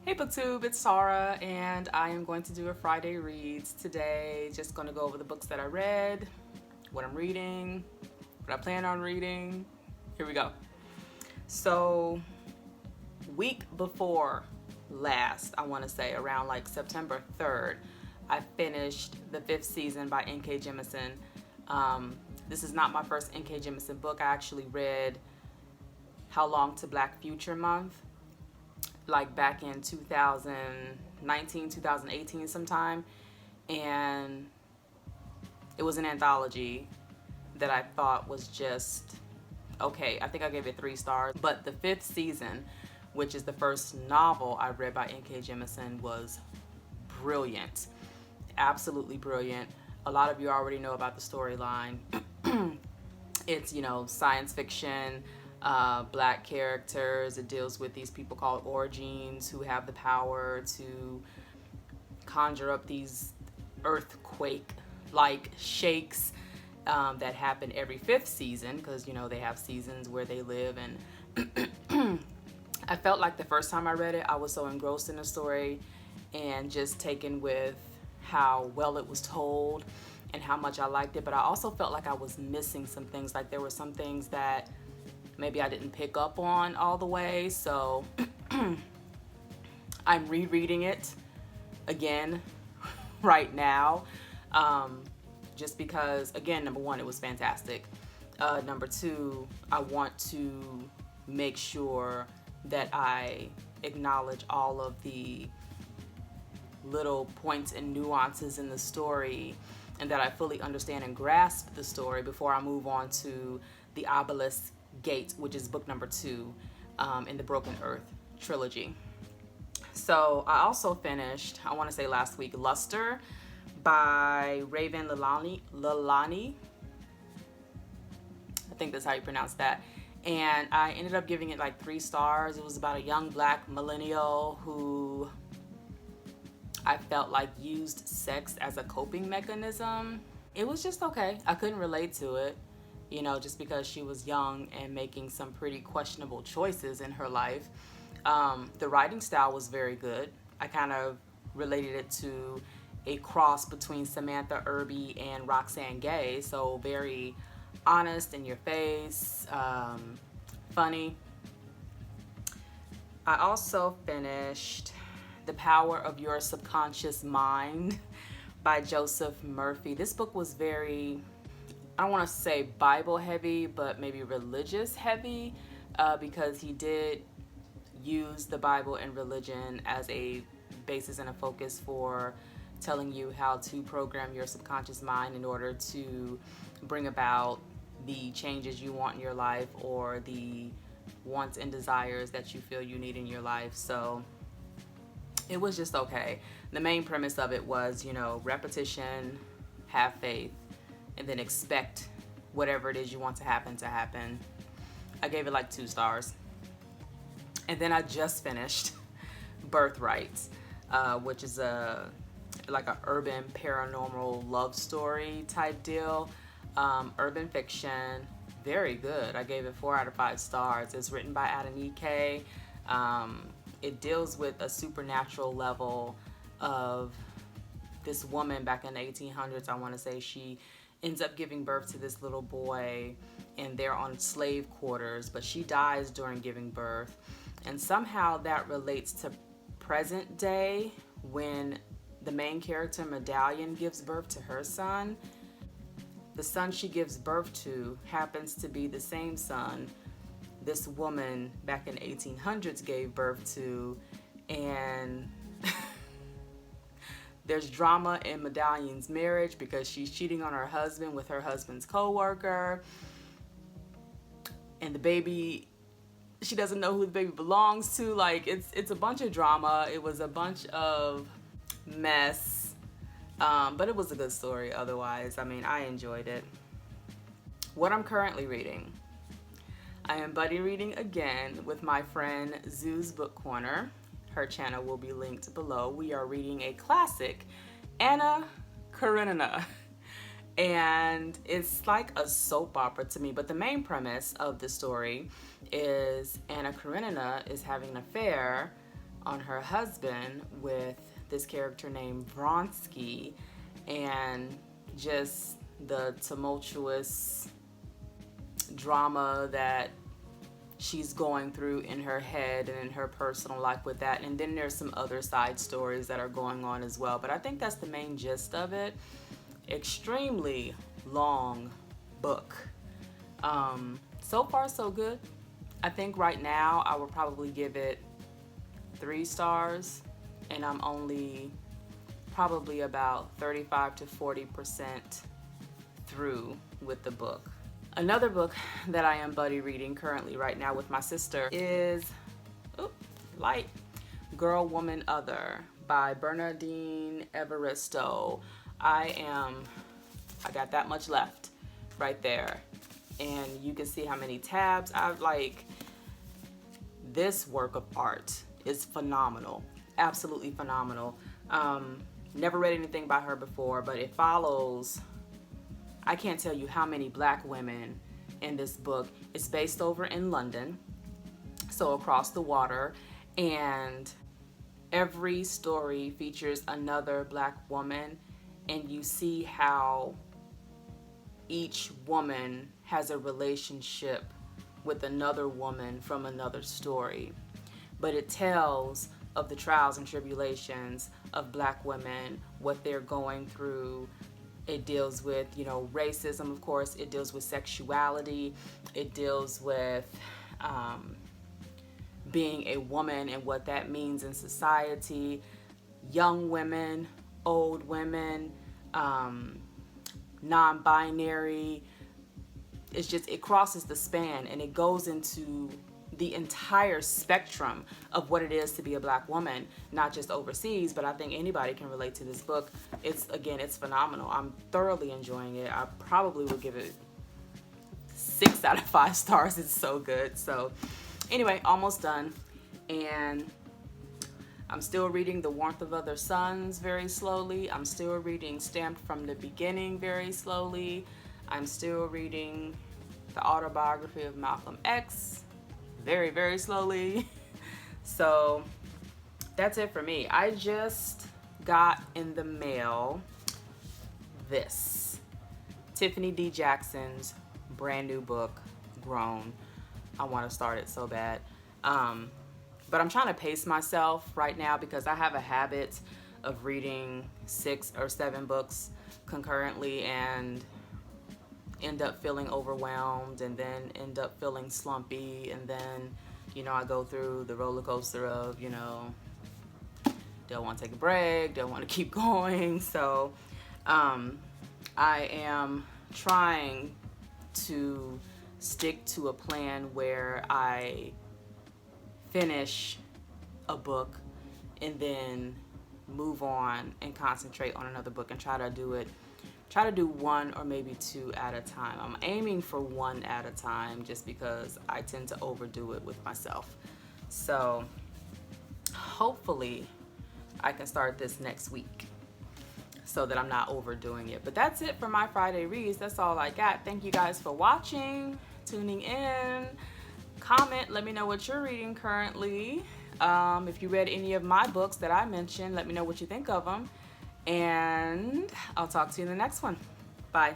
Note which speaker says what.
Speaker 1: Hey BookTube, it's Sarah, and I am going to do a Friday Reads today. Just going to go over the books that I read, what I'm reading, what I plan on reading. Here we go. So, week before last, I want to say around like September 3rd, I finished the 5th season by N.K. Jemisin. This is not my first N.K. Jemisin book. I actually read How Long to Black Future Month, like back in 2019, 2018 sometime, and it was an anthology that I thought was just okay. I think I gave it 3 stars, but the 5th season, which is the first novel I read by N.K. Jemisin, was brilliant, absolutely brilliant. A lot of you already know about the storyline. It's, science fiction, black characters. It deals with these people called origines who have the power to conjure up these earthquake-like shakes that happen every 5th season, because they have seasons where they live. And I felt like the first time I read it, I was so engrossed in the story and just taken with how well it was told and how much I liked it. But I also felt like I was missing some things. Like there were some things that maybe I didn't pick up on all the way. So I'm rereading it again right now, just because, again, number one, it was fantastic. Number two, I want to make sure that I acknowledge all of the little points and nuances in the story, and that I fully understand and grasp the story before I move on to The Obelisk Gate, which is book number 2 in the Broken Earth trilogy. So I also finished, I want to say last week, Luster by Raven Leilani. I think that's how you pronounce that. And I ended up giving it like 3 stars. It was about a young black millennial who I felt like used sex as a coping mechanism. It was just okay. I couldn't relate to it, just because she was young and making some pretty questionable choices in her life. The writing style was very good. I kind of related it to a cross between Samantha Irby and Roxane Gay, so very honest, in your face, funny. I also finished The Power of Your Subconscious Mind by Joseph Murphy. This book was very, I don't want to say Bible heavy, but maybe religious heavy, because he did use the Bible and religion as a basis and a focus for telling you how to program your subconscious mind in order to bring about the changes you want in your life, or the wants and desires that you feel you need in your life. So it was just okay. The main premise of it was, repetition, have faith, and then expect whatever it is you want to happen. I gave it like 2 stars. And then I just finished Birthrights, which is like an urban paranormal love story type deal. Urban fiction, very good. I gave it 4 out of 5 stars. It's written by Adenike. It deals with a supernatural level of this woman back in the 1800s. I want to say she ends up giving birth to this little boy, and they're on slave quarters, but she dies during giving birth. And somehow that relates to present day, when the main character, Medallion, gives birth to her son. The son she gives birth to happens to be the same son this woman back in the 1800s gave birth to, and there's drama in Medallion's marriage because she's cheating on her husband with her husband's co-worker, and the baby, she doesn't know who the baby belongs to. Like, it's a bunch of drama. It was a bunch of mess, but it was a good story otherwise. I mean, I enjoyed it. What I'm currently reading, I am buddy reading again with my friend Zoo's Book Corner. Her channel will be linked below. We are reading a classic, Anna Karenina. And it's like a soap opera to me, but the main premise of the story is Anna Karenina is having an affair on her husband with this character named Vronsky, and just the tumultuous drama that she's going through in her head and in her personal life with that. And then there's some other side stories that are going on as well. But I think that's the main gist of it. Extremely long book. So far, so good. I think right now I would probably give it 3 stars, and I'm only probably about 35 to 40% through with the book. Another book that I am buddy reading currently right now with my sister is Girl, Woman, Other by Bernardine Evaristo. I got that much left right there. And you can see how many tabs I've this work of art is phenomenal. Absolutely phenomenal. Never read anything by her before, but it follows, I can't tell you how many black women in this book. It's based over in London, so across the water, and every story features another black woman, and you see how each woman has a relationship with another woman from another story. But it tells of the trials and tribulations of black women, what they're going through. It deals with, racism, of course. It deals with sexuality. It deals with being a woman and what that means in society. Young women, old women, non-binary. It crosses the span, and it goes into the entire spectrum of what it is to be a black woman, not just overseas, but I think anybody can relate to this book. It's phenomenal. I'm thoroughly enjoying it. I probably would give it 6 out of 5 stars. It's so good. So anyway, almost done. And I'm still reading The Warmth of Other Suns very slowly. I'm still reading Stamped from the Beginning very slowly. I'm still reading the autobiography of Malcolm X very, very slowly. So that's it for me. I just got in the mail this Tiffany D. Jackson's brand new book, Grown. I want to start it so bad. But I'm trying to pace myself right now because I have a habit of reading 6 or 7 books concurrently and end up feeling overwhelmed, and then end up feeling slumpy, and then I go through the roller coaster of don't want to take a break, don't want to keep going. So I am trying to stick to a plan where I finish a book and then move on and concentrate on another book and try to do 1 or maybe 2 at a time. I'm aiming for 1 at a time just because I tend to overdo it with myself. So hopefully I can start this next week so that I'm not overdoing it. But that's it for my Friday reads. That's all I got. Thank you guys for watching, tuning in. Comment, let me know what you're reading currently. If you read any of my books that I mentioned, let me know what you think of them. And I'll talk to you in the next one. Bye.